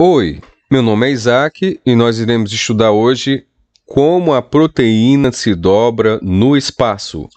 Oi, meu nome é Isaac e nós iremos estudar hoje como a proteína se dobra no espaço.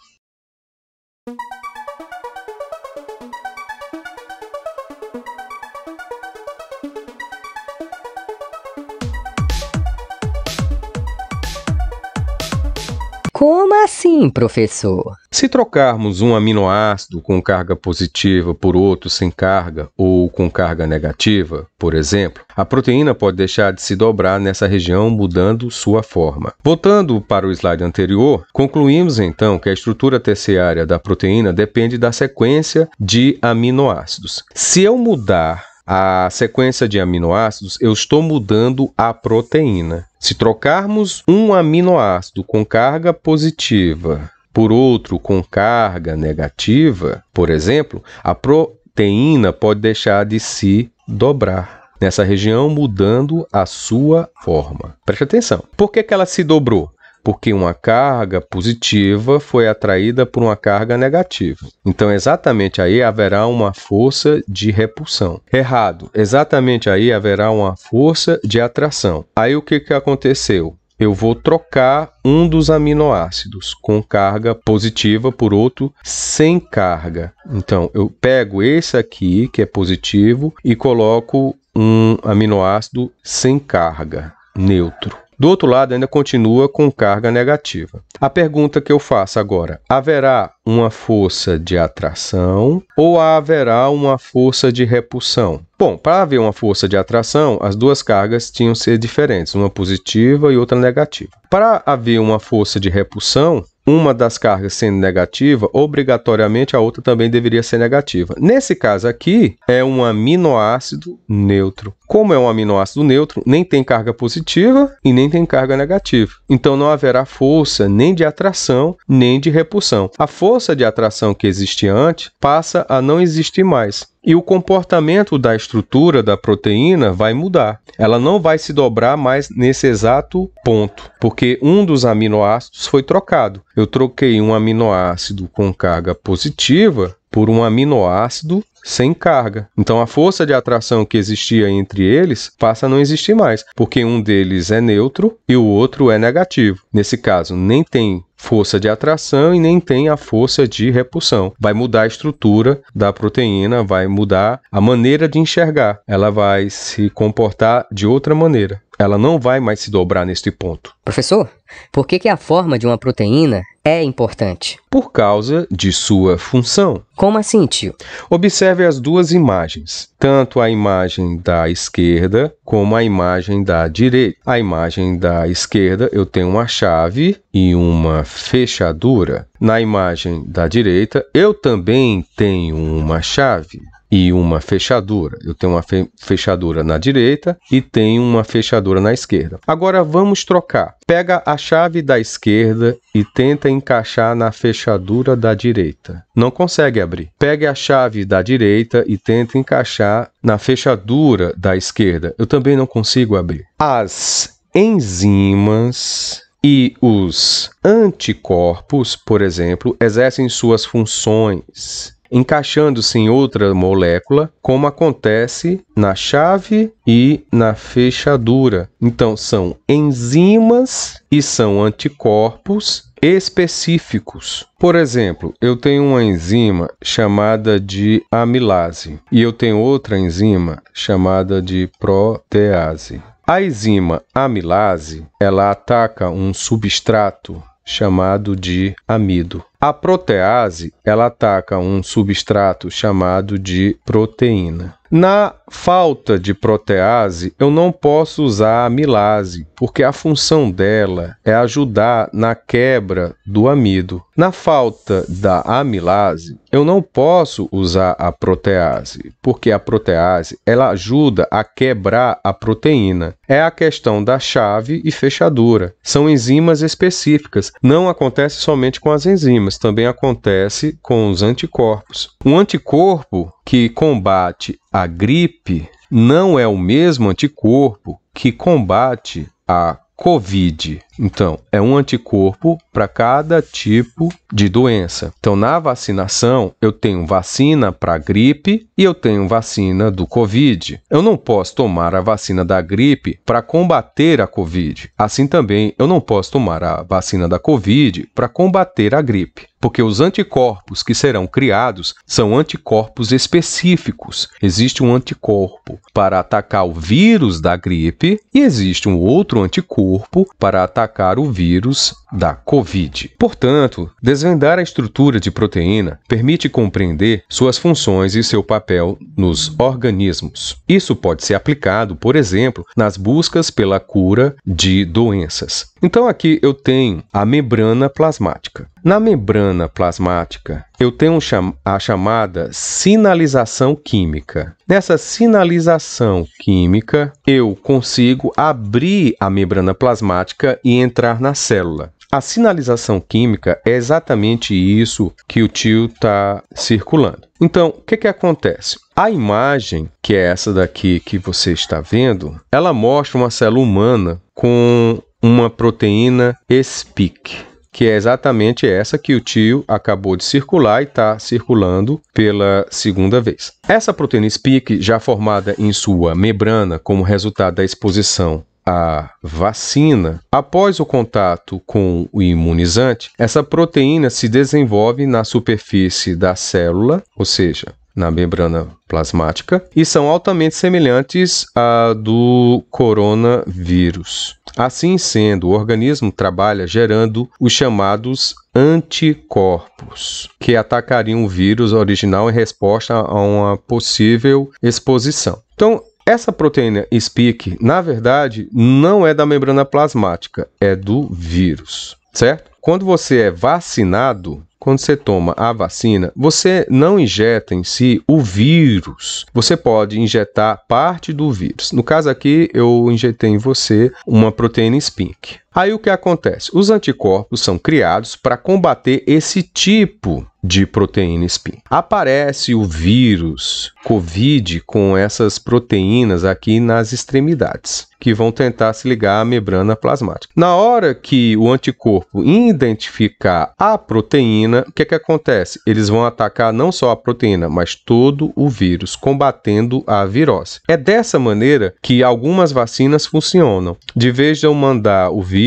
Como assim, professor? Se trocarmos um aminoácido com carga positiva por outro sem carga ou com carga negativa, por exemplo, a proteína pode deixar de se dobrar nessa região mudando sua forma. Voltando para o slide anterior, concluímos então que a estrutura terciária da proteína depende da sequência de aminoácidos. Se eu mudar a sequência de aminoácidos, eu estou mudando a proteína. Se trocarmos um aminoácido com carga positiva por outro com carga negativa, por exemplo, a proteína pode deixar de se dobrar nessa região, mudando a sua forma. Preste atenção. Por que ela se dobrou? Porque uma carga positiva foi atraída por uma carga negativa. Então, exatamente aí haverá uma força de repulsão. Errado. Exatamente aí haverá uma força de atração. Aí o que aconteceu? Eu vou trocar um dos aminoácidos com carga positiva por outro sem carga. Então, eu pego esse aqui, que é positivo, e coloco um aminoácido sem carga, neutro. Do outro lado, ainda continua com carga negativa. A pergunta que eu faço agora: haverá uma força de atração ou haverá uma força de repulsão? Bom, para haver uma força de atração, as duas cargas tinham que ser diferentes, uma positiva e outra negativa. Para haver uma força de repulsão, uma das cargas sendo negativa, obrigatoriamente a outra também deveria ser negativa. Nesse caso aqui, é um aminoácido neutro. Como é um aminoácido neutro, nem tem carga positiva e nem tem carga negativa. Então, não haverá força nem de atração, nem de repulsão. A força de atração que existia antes passa a não existir mais. E o comportamento da estrutura da proteína vai mudar. Ela não vai se dobrar mais nesse exato ponto, porque um dos aminoácidos foi trocado. Eu troquei um aminoácido com carga positiva por um aminoácido sem carga. Então, a força de atração que existia entre eles passa a não existir mais, porque um deles é neutro e o outro é negativo. Nesse caso, nem tem força de atração e nem tem a força de repulsão. Vai mudar a estrutura da proteína, vai mudar a maneira de enxergar. Ela vai se comportar de outra maneira. Ela não vai mais se dobrar neste ponto. Professor, por que a forma de uma proteína é importante? Por causa de sua função. Como assim, tio? Observe as duas imagens, tanto a imagem da esquerda como a imagem da direita. A imagem da esquerda eu tenho uma chave e uma fechadura. Na imagem da direita eu também tenho uma chave e uma fechadura. Eu tenho uma fechadura na direita e tenho uma fechadura na esquerda. Agora vamos trocar. Pega a chave da esquerda e tenta encaixar na fechadura da direita. Não consegue abrir. Pegue a chave da direita e tenta encaixar na fechadura da esquerda. Eu também não consigo abrir. As enzimas e os anticorpos, por exemplo, exercem suas funções encaixando-se em outra molécula, como acontece na chave e na fechadura. Então, são enzimas e são anticorpos específicos. Por exemplo, eu tenho uma enzima chamada de amilase e eu tenho outra enzima chamada de protease. A enzima amilase, ela ataca um substrato chamado de amido. A protease, ela ataca um substrato chamado de proteína. Na falta de protease, eu não posso usar a amilase, porque a função dela é ajudar na quebra do amido. Na falta da amilase, eu não posso usar a protease, porque a protease ela ajuda a quebrar a proteína. É a questão da chave e fechadura. São enzimas específicas. Não acontece somente com as enzimas, também acontece com os anticorpos. Um anticorpo que combate a gripe não é o mesmo anticorpo que combate a Covid. Então, é um anticorpo para cada tipo de doença. Então, na vacinação, eu tenho vacina para gripe e eu tenho vacina do Covid. Eu não posso tomar a vacina da gripe para combater a Covid. Assim também, eu não posso tomar a vacina da Covid para combater a gripe. Porque os anticorpos que serão criados são anticorpos específicos. Existe um anticorpo para atacar o vírus da gripe e existe um outro anticorpo para atacar o vírus da Covid. Portanto, desvendar a estrutura de proteína permite compreender suas funções e seu papel nos organismos. Isso pode ser aplicado, por exemplo, nas buscas pela cura de doenças. Então aqui eu tenho a membrana plasmática. Na membrana plasmática, eu tenho a chamada sinalização química. Nessa sinalização química, eu consigo abrir a membrana plasmática e entrar na célula. A sinalização química é exatamente isso que o tio está circulando. Então, o que acontece? A imagem, que é essa daqui que você está vendo, ela mostra uma célula humana com uma proteína SPIC, que é exatamente essa que o tio acabou de circular e está circulando pela segunda vez. Essa proteína SPIC, já formada em sua membrana como resultado da exposição à vacina, após o contato com o imunizante, essa proteína se desenvolve na superfície da célula, ou seja, na membrana plasmática, e são altamente semelhantes à do coronavírus. Assim sendo, o organismo trabalha gerando os chamados anticorpos, que atacariam o vírus original em resposta a uma possível exposição. Então, essa proteína SPIC, na verdade, não é da membrana plasmática, é do vírus, certo? Quando você é vacinado, quando você toma a vacina, você não injeta em si o vírus. Você pode injetar parte do vírus. No caso aqui, eu injetei em você uma proteína SPIC. Aí o que acontece? Os anticorpos são criados para combater esse tipo de proteína SPIC. Aparece o vírus COVID com essas proteínas aqui nas extremidades, que vão tentar se ligar à membrana plasmática. Na hora que o anticorpo identificar a proteína, o que acontece? Eles vão atacar não só a proteína, mas todo o vírus, combatendo a virose. É dessa maneira que algumas vacinas funcionam. De vez de eu mandar o vírus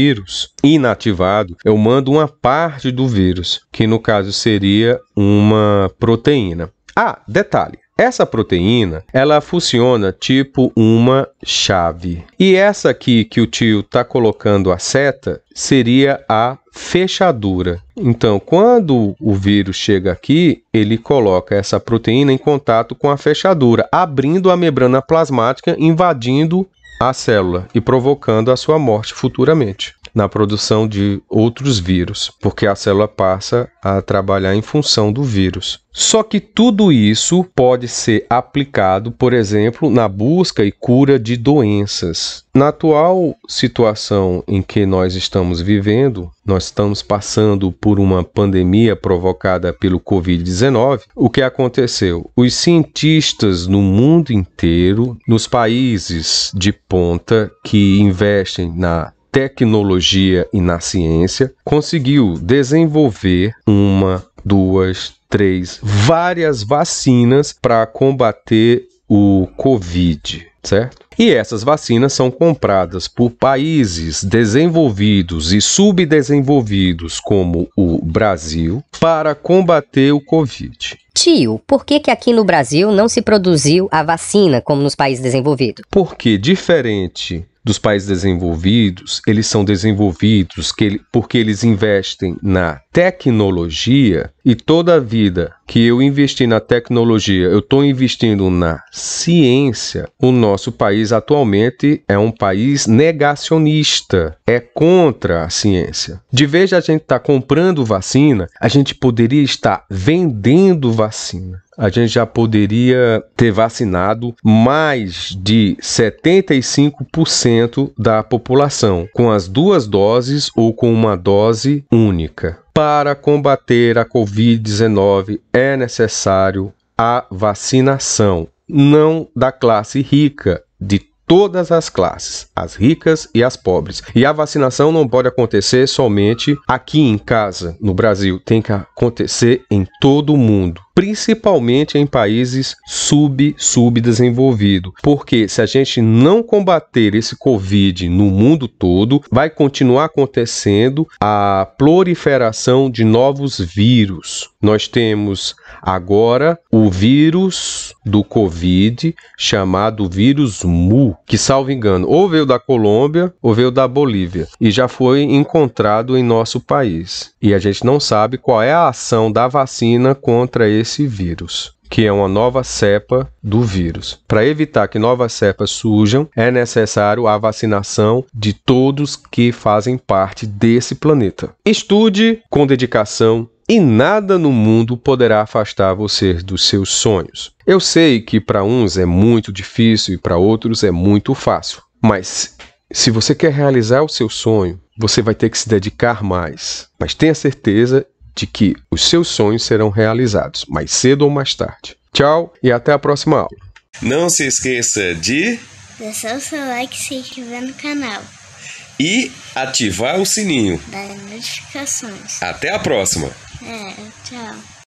inativado, eu mando uma parte do vírus, que no caso seria uma proteína. Ah, detalhe. Essa proteína, ela funciona tipo uma chave. E essa aqui que o tio está colocando a seta seria a fechadura. Então, quando o vírus chega aqui, ele coloca essa proteína em contato com a fechadura, abrindo a membrana plasmática, invadindo a célula e provocando a sua morte futuramente na produção de outros vírus, porque a célula passa a trabalhar em função do vírus. Só que tudo isso pode ser aplicado, por exemplo, na busca e cura de doenças. Na atual situação em que nós estamos vivendo, nós estamos passando por uma pandemia provocada pelo Covid-19. O que aconteceu? Os cientistas no mundo inteiro, nos países de ponta que investem na tecnologia e na ciência, conseguiu desenvolver uma, duas, três, várias vacinas para combater o Covid, certo? E essas vacinas são compradas por países desenvolvidos e subdesenvolvidos, como o Brasil, para combater o Covid. Tio, por que aqui no Brasil não se produziu a vacina como nos países desenvolvidos? Porque, diferente dos países desenvolvidos, eles são desenvolvidos porque eles investem na tecnologia, e toda a vida que eu investi na tecnologia, eu estou investindo na ciência. O nosso país atualmente é um país negacionista, é contra a ciência. De vez de a gente estar comprando vacina, a gente poderia estar vendendo vacina. A gente já poderia ter vacinado mais de 75% da população, com as 2 doses ou com uma dose única. Para combater a Covid-19 é necessário a vacinação, não da classe rica, de todas as classes, as ricas e as pobres. E a vacinação não pode acontecer somente aqui em casa, no Brasil, tem que acontecer em todo o mundo, principalmente em países subdesenvolvidos, porque se a gente não combater esse Covid no mundo todo, vai continuar acontecendo a proliferação de novos vírus. Nós temos agora o vírus do Covid, chamado vírus Mu, que, salvo engano, ou veio da Colômbia ou veio da Bolívia, e já foi encontrado em nosso país. E a gente não sabe qual é a ação da vacina contra esse vírus, que é uma nova cepa do vírus. Para evitar que novas cepas surjam, é necessário a vacinação de todos que fazem parte desse planeta. Estude com dedicação e nada no mundo poderá afastar você dos seus sonhos. Eu sei que para uns é muito difícil e para outros é muito fácil, mas se você quer realizar o seu sonho, você vai ter que se dedicar mais. Mas tenha certeza de que os seus sonhos serão realizados, mais cedo ou mais tarde. Tchau e até a próxima aula. Não se esqueça de deixar o seu like se inscrever no canal e ativar o sininho das notificações. Até a próxima! Tchau.